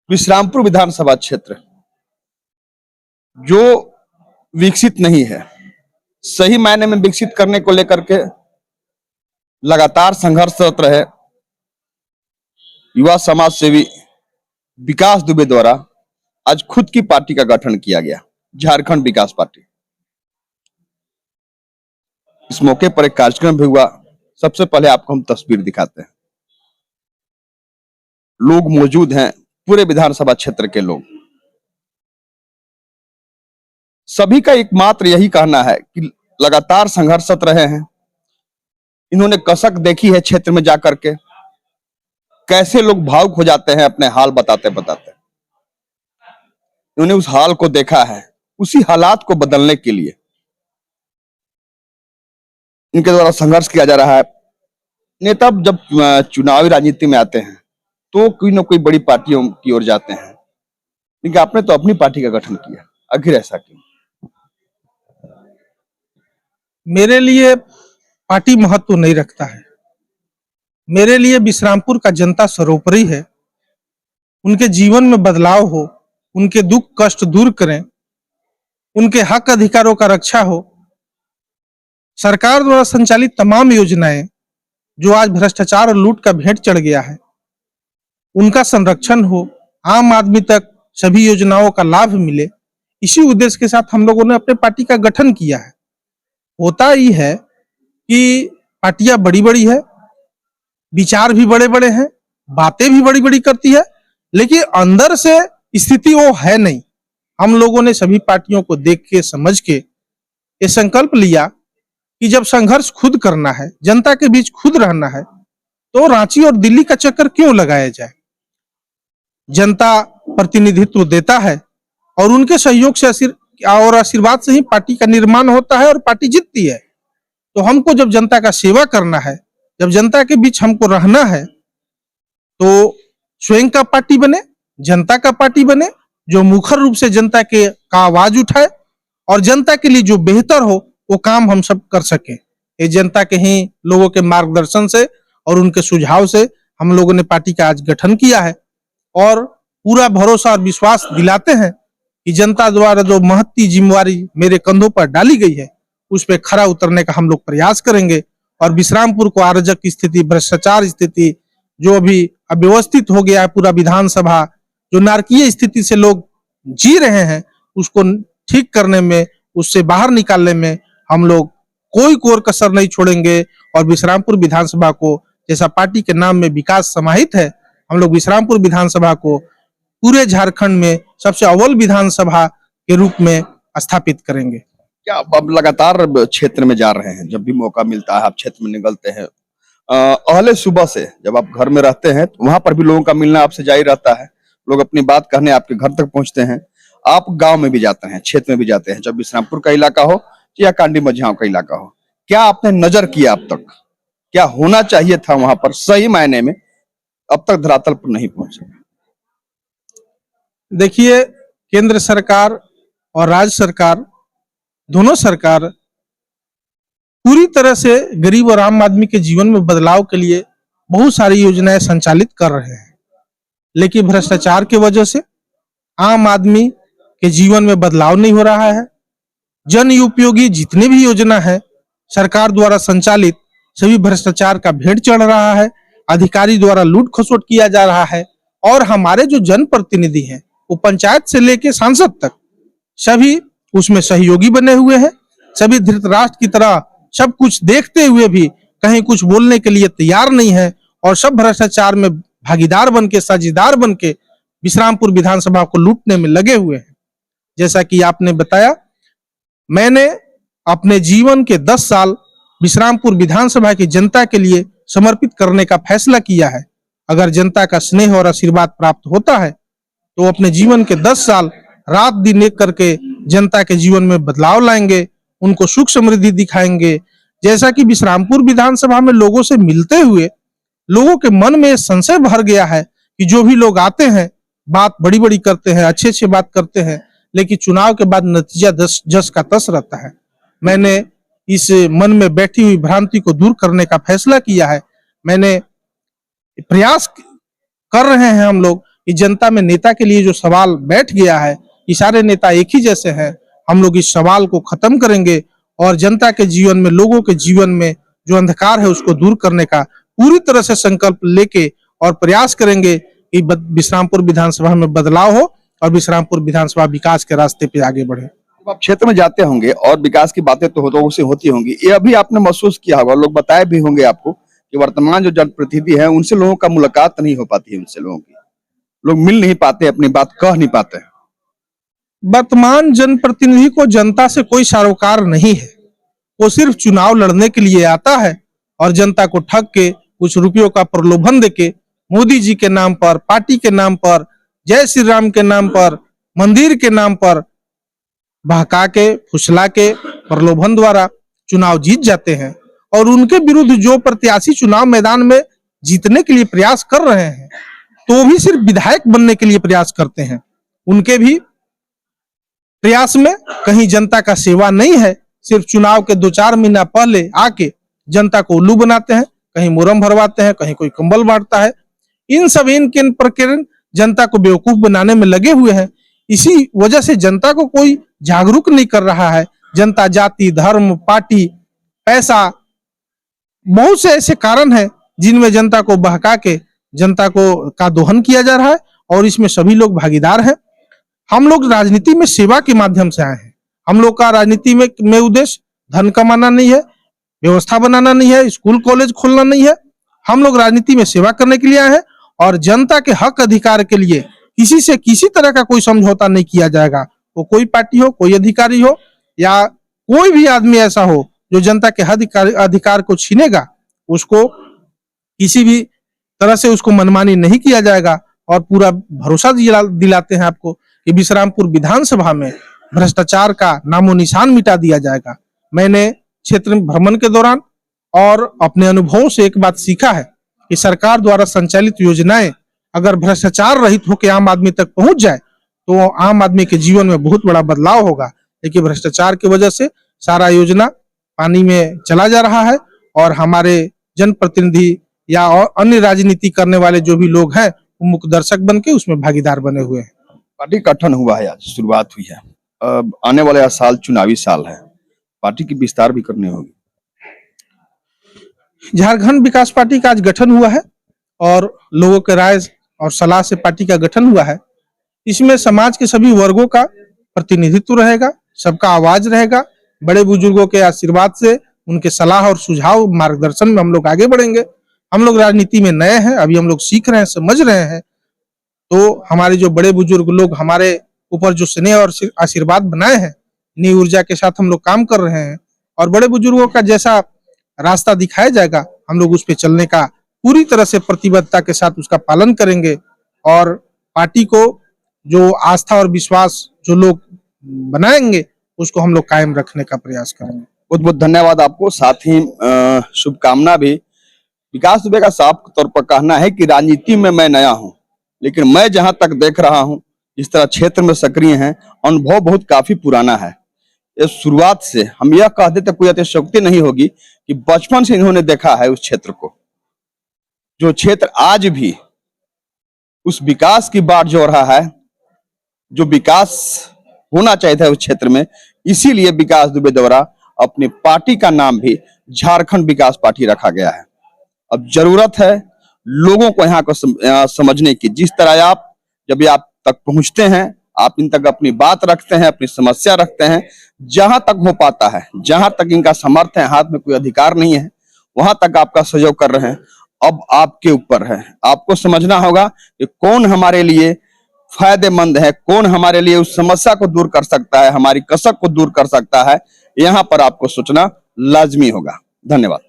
विश्रामपुर विधानसभा क्षेत्र जो विकसित नहीं है, सही मायने में विकसित करने को लेकर के लगातार संघर्षरत रहे युवा समाज सेवी विकास दुबे द्वारा आज खुद की पार्टी का गठन किया गया, झारखंड विकास पार्टी। इस मौके पर एक कार्यक्रम भी हुआ। सबसे पहले आपको हम तस्वीर दिखाते हैं। लोग मौजूद हैं, पूरे विधानसभा क्षेत्र के लोग। सभी का एकमात्र यही कहना है कि लगातार संघर्षरत रहे हैं। इन्होंने कसक देखी है क्षेत्र में जाकर के, कैसे लोग भावुक हो जाते हैं अपने हाल बताते बताते। इन्होंने उस हाल को देखा है, उसी हालात को बदलने के लिए इनके द्वारा संघर्ष किया जा रहा है। नेता जब चुनावी राजनीति में आते हैं तो कोई ना कोई बड़ी पार्टियों की ओर जाते हैं, लेकिन आपने तो अपनी पार्टी का गठन किया, आखिर ऐसा क्यों? मेरे लिए पार्टी महत्व नहीं रखता है। मेरे लिए विश्रामपुर का जनता सर्वोपरि है। उनके जीवन में बदलाव हो, उनके दुख कष्ट दूर करें, उनके हक अधिकारों का रक्षा हो। सरकार द्वारा संचालित तमाम योजनाएं जो आज भ्रष्टाचार और लूट का भेंट चढ़ गया है, उनका संरक्षण हो, आम आदमी तक सभी योजनाओं का लाभ मिले, इसी उद्देश्य के साथ हम लोगों ने अपने पार्टी का गठन किया है। होता ही है कि पार्टियां बड़ी बड़ी है, विचार भी बड़े बड़े हैं, बातें भी बड़ी बड़ी करती है, लेकिन अंदर से स्थिति वो है नहीं। हम लोगों ने सभी पार्टियों को देख के समझ के ये संकल्प लिया कि जब संघर्ष खुद करना है, जनता के बीच खुद रहना है, तो रांची और दिल्ली का चक्कर क्यों लगाया जाए। जनता प्रतिनिधित्व देता है और उनके सहयोग से और आशीर्वाद से ही पार्टी का निर्माण होता है और पार्टी जीतती है। तो हमको जब जनता का सेवा करना है, जब जनता के बीच हमको रहना है, तो स्वयं का पार्टी बने, जनता का पार्टी बने, जो मुखर रूप से जनता का आवाज उठाए और जनता के लिए जो बेहतर हो वो काम हम सब कर सके। ये जनता के ही लोगों के मार्गदर्शन से और उनके सुझाव से हम लोगों ने पार्टी का आज गठन किया है और पूरा भरोसा और विश्वास दिलाते हैं कि जनता द्वारा जो महत्ती जिम्मेवारी मेरे कंधों पर डाली गई है, उस पर खरा उतरने का हम लोग प्रयास करेंगे और विश्रामपुर को अराजक स्थिति, भ्रष्टाचार स्थिति, जो अभी अव्यवस्थित हो गया है पूरा विधानसभा, जो नारकीय स्थिति से लोग जी रहे हैं, उसको ठीक करने में, उससे बाहर निकालने में हम लोग कोई कोर कसर नहीं छोड़ेंगे। और विश्रामपुर विधानसभा को, जैसा पार्टी के नाम में विकास समाहित है, हम लोग विश्रामपुर विधानसभा को पूरे झारखंड में सबसे अव्वल विधानसभा के रूप में स्थापित करेंगे। क्या अब लगातार क्षेत्र में जा रहे हैं, जब भी मौका मिलता है आप क्षेत्र में निकलते हैं? पहले सुबह से जब आप घर में रहते हैं तो वहां पर भी लोगों का मिलना आपसे जारी रहता है, लोग अपनी बात कहने आपके घर तक पहुंचते हैं। आप गांव में भी जाते हैं, क्षेत्र में भी जाते हैं, जब विश्रामपुर का इलाका हो या कांडी मझियाव का इलाका हो। क्या आपने नजर किया अब तक, क्या होना चाहिए था वहां पर सही मायने में, अब तक धरातल पर नहीं पहुंचे? देखिए, केंद्र सरकार और राज्य सरकार, दोनों सरकार पूरी तरह से गरीब और आम आदमी के जीवन में बदलाव के लिए बहुत सारी योजनाएं संचालित कर रहे हैं, लेकिन भ्रष्टाचार की वजह से आम आदमी के जीवन में बदलाव नहीं हो रहा है। जन उपयोगी जितने भी योजना है सरकार द्वारा संचालित, सभी भ्रष्टाचार का भेंट चढ़ रहा है, अधिकारी द्वारा लूट खसोट किया जा रहा है और हमारे जो जनप्रतिनिधि हैं, वो पंचायत से लेके सांसद तक सभी उसमें सहयोगी बने हुए हैं। सभी धृतराष्ट्र की तरह सब कुछ देखते हुए भी कहीं कुछ बोलने के लिए तैयार नहीं है और सब भ्रष्टाचार में भागीदार बन के, साझेदार बन के विश्रामपुर विधानसभा को लूटने में लगे हुए हैं। जैसा कि आपने बताया, मैंने अपने जीवन के 10 साल विश्रामपुर विधानसभा की जनता के लिए समर्पित करने का फैसला किया है। अगर जनता का स्नेह और आशीर्वाद प्राप्त होता है तो अपने जीवन के 10 साल रात दिन एक करके जनता के जीवन में बदलाव लाएंगे, उनको सुख समृद्धि दिखाएंगे। जैसा कि विश्रामपुर विधानसभा में लोगों से मिलते हुए लोगों के मन में संशय भर गया है कि जो भी लोग आते हैं बात बड़ी बड़ी करते हैं, अच्छे अच्छे बात करते हैं, लेकिन चुनाव के बाद नतीजा जस का तस रहता है। मैंने इस मन में बैठी हुई भ्रांति को दूर करने का फैसला किया है। मैंने प्रयास कर रहे हैं हम लोग कि जनता में नेता के लिए जो सवाल बैठ गया है कि सारे नेता एक ही जैसे हैं, हम लोग इस सवाल को खत्म करेंगे और जनता के जीवन में, लोगों के जीवन में जो अंधकार है उसको दूर करने का पूरी तरह से संकल्प लेके और प्रयास करेंगे कि विश्रामपुर विधानसभा में बदलाव हो और विश्रामपुर विधानसभा विकास के रास्ते पे आगे बढ़े। जब आप क्षेत्र में जाते होंगे और विकास की बातें तो होतों से होती होंगी, ये अभी आपने महसूस किया होगा, लोग बताए भी होंगे आपको कि वर्तमान जो जनप्रतिनिधि है उनसे लोगों का मुलाकात नहीं हो पाती है, उनसे लोगों की लोग मिल नहीं पाते, अपनी बात कह नहीं पाते हैं। वर्तमान जनप्रतिनिधि को जनता से कोई सरोकार नहीं है, वो सिर्फ चुनाव लड़ने के लिए आता है और जनता को ठग के कुछ रुपयों का प्रलोभन देके मोदी जी के नाम पर, पार्टी के नाम पर, जय श्री राम के नाम पर, मंदिर के नाम पर बहका के, फुसला के, प्रलोभन द्वारा चुनाव जीत जाते हैं और उनके विरुद्ध जो प्रत्याशी चुनाव मैदान में जीतने के लिए प्रयास कर रहे हैं तो भी सिर्फ विधायक बनने के लिए प्रयास करते हैं। उनके भी प्रयास में कहीं जनता का सेवा नहीं है, सिर्फ चुनाव के 2-4 महीना पहले आके जनता को उल्लू बनाते हैं, कहीं मुरम भरवाते हैं, कहीं कोई कंबल बांटता है। इन सब इनके प्रकरण जनता को बेवकूफ बनाने में लगे हुए हैं। इसी वजह से जनता को कोई जागरूक नहीं कर रहा है। जनता जाति, धर्म, पार्टी, पैसा, बहुत से ऐसे कारण हैं जिनमें जनता को बहका के जनता को का दोहन किया जा रहा है और इसमें सभी लोग भागीदार हैं। हम लोग राजनीति में सेवा के माध्यम से आए हैं। हम लोग का राजनीति में उद्देश्य धन कमाना नहीं है, व्यवस्था बनाना नहीं है, स्कूल कॉलेज खोलना नहीं है। हम लोग राजनीति में सेवा करने के लिए आए हैं और जनता के हक अधिकार के लिए किसी से किसी तरह का कोई समझौता नहीं किया जाएगा। वो कोई पार्टी हो, कोई अधिकारी हो या कोई भी आदमी ऐसा हो जो जनता के अधिकार को छीनेगा, उसको किसी भी तरह से उसको मनमानी नहीं किया जाएगा। और पूरा भरोसा दिलाते हैं आपको कि विश्रामपुर विधानसभा में भ्रष्टाचार का नामो निशान मिटा दिया जाएगा। मैंने क्षेत्र में भ्रमण के दौरान और अपने अनुभव से एक बात सीखा है कि सरकार द्वारा संचालित योजनाएं अगर भ्रष्टाचार रहित होकर आम आदमी तक पहुंच जाए तो आम आदमी के जीवन में बहुत बड़ा बदलाव होगा। लेकिन भ्रष्टाचार की वजह से सारा योजना पानी में चला जा रहा है और हमारे जनप्रतिनिधि या अन्य राजनीति करने वाले जो भी लोग हैं वो मुख्य दर्शक बन के उसमें भागीदार बने हुए हैं। पार्टी का गठन हुआ है, आज शुरुआत हुई है, आने वाला साल चुनावी साल है, पार्टी की विस्तार भी करनी होगी। झारखंड विकास पार्टी का आज गठन हुआ है और लोगों के राय और सलाह से पार्टी का गठन हुआ है। इसमें समाज के सभी वर्गों का प्रतिनिधित्व रहेगा, सबका आवाज रहेगा। बड़े बुजुर्गों के आशीर्वाद से, उनके सलाह और सुझाव मार्गदर्शन में हम लोग आगे बढ़ेंगे। हम लोग राजनीति में नए हैं, अभी हम लोग सीख रहे हैं, समझ रहे हैं। तो हमारे जो बड़े बुजुर्ग लोग हमारे ऊपर जो स्नेह और आशीर्वाद बनाए हैं, नई ऊर्जा के साथ हम लोग काम कर रहे हैं और बड़े बुजुर्गों का जैसा रास्ता दिखाया जाएगा हम लोग उस पर चलने का पूरी तरह से प्रतिबद्धता के साथ उसका पालन करेंगे और पार्टी को जो आस्था और विश्वास जो लोग बनाएंगे उसको हम लोग कायम रखने का प्रयास करेंगे। बहुत बहुत धन्यवाद आपको, साथ ही शुभकामना भी। विकास दुबे का साफ तौर पर कहना है कि राजनीति में मैं नया हूं, लेकिन मैं जहां तक देख रहा हूं इस तरह क्षेत्र में सक्रिय हैं, अनुभव बहुत काफी पुराना है। इस शुरुआत से हम यह कह देते कोई अतिशयोक्ति नहीं होगी कि बचपन से इन्होंने देखा है उस क्षेत्र को, जो क्षेत्र आज भी उस विकास की बात जो रहा है, जो विकास होना चाहिए था उस क्षेत्र में, इसीलिए विकास दुबे द्वारा अपनी पार्टी का नाम भी झारखंड विकास पार्टी रखा गया है। अब जरूरत है लोगों को यहाँ को समझने की। जिस तरह आप जब आप तक पहुंचते हैं, आप इन तक अपनी बात रखते हैं, अपनी समस्या रखते हैं, जहां तक हो पाता है, जहां तक इनका समर्थन है, हाथ में कोई अधिकार नहीं है, वहां तक आपका सहयोग कर रहे हैं। अब आपके ऊपर है, आपको समझना होगा कि कौन हमारे लिए फायदेमंद है, कौन हमारे लिए उस समस्या को दूर कर सकता है, हमारी कसक को दूर कर सकता है। यहाँ पर आपको सोचना लाजमी होगा। धन्यवाद।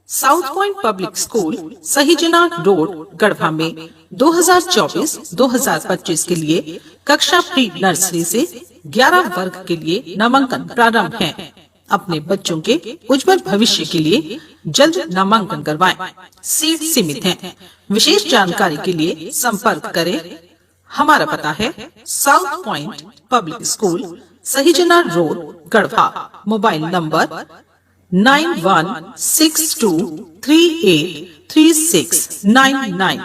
South point public school Sahijana road Garhwa में 2024-2025 के लिए कक्षा प्री नर्सरी से 11 वर्ग के लिए नामांकन प्रारंभ है। अपने बच्चों के उज्जवल भविष्य के लिए जल्द नामांकन करवाएं। सीट सीमित हैं। विशेष जानकारी के लिए संपर्क करें। हमारा पता है south point public school Sahijana road Garhwa. Mobile number 9162383699।